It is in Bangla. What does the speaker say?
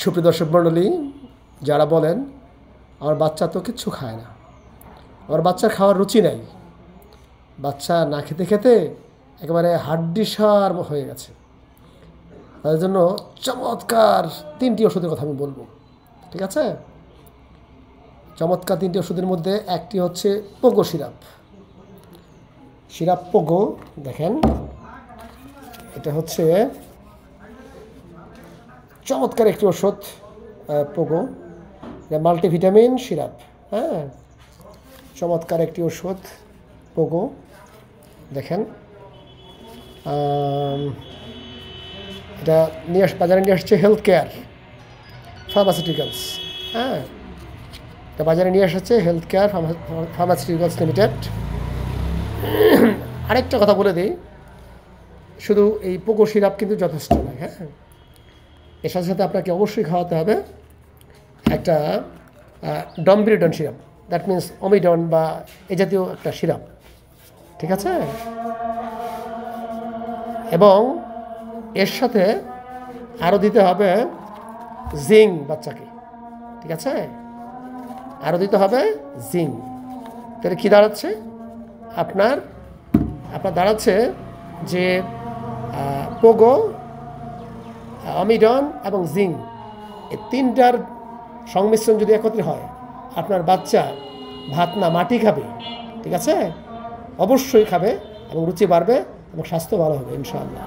সুপ্রিয় দর্শক মণ্ডলী, যারা বলেন আমার বাচ্চা তো কিচ্ছু খায় না, আমার বাচ্চার খাওয়ার রুচি নাই, বাচ্চা না খেতে খেতে একেবারে হাড্ডিসার হয়ে গেছে, তাদের জন্য চমৎকার 3টি ওষুধের কথা আমি বলবো। ঠিক আছে? চমৎকার 3টি ওষুধের মধ্যে একটি হচ্ছে পোগো সিরাপ। পোগো, দেখেন এটা হচ্ছে চমৎকার একটি ওষুধ। পোগো এটা মাল্টিভিটামিন সিরাপ। হ্যাঁ, চমৎকার একটি ওষুধ পোগো। দেখেন এটা বাজারে নিয়ে আসছে হেলথ কেয়ার ফার্মাসিউটিক্যালস। হ্যাঁ, এটা বাজারে নিয়ে এসেছে হেলথ কেয়ার ফার্মাসিউটিক্যালস লিমিটেড। আরেকটা কথা বলে দিই, শুধু এই পোগো সিরাপ কিন্তু যথেষ্ট নয়। হ্যাঁ, এর সাথে সাথে আপনাকে অবশ্যই খাওয়াতে হবে একটা ডমবিরিডন সিরাপ, দ্যাট মিন্স অমিডন বা এ জাতীয় একটা সিরাপ। ঠিক আছে? এবং এর সাথে আরও দিতে হবে জিঙ্ক বাচ্চাকে। ঠিক আছে? আরও দিতে হবে জিঙ্ক। তাহলে কী দাঁড়াচ্ছে আপনার দাঁড়াচ্ছে যে পোগো, অমিডন এবং জিঙ্ক, এই 3টার সংমিশ্রণ যদি একত্রে হয়, আপনার বাচ্চা ভাত না মাটি খাবে। ঠিক আছে? অবশ্যই খাবে এবং রুচি বাড়বে এবং স্বাস্থ্য ভালো হবে ইনশাআল্লাহ।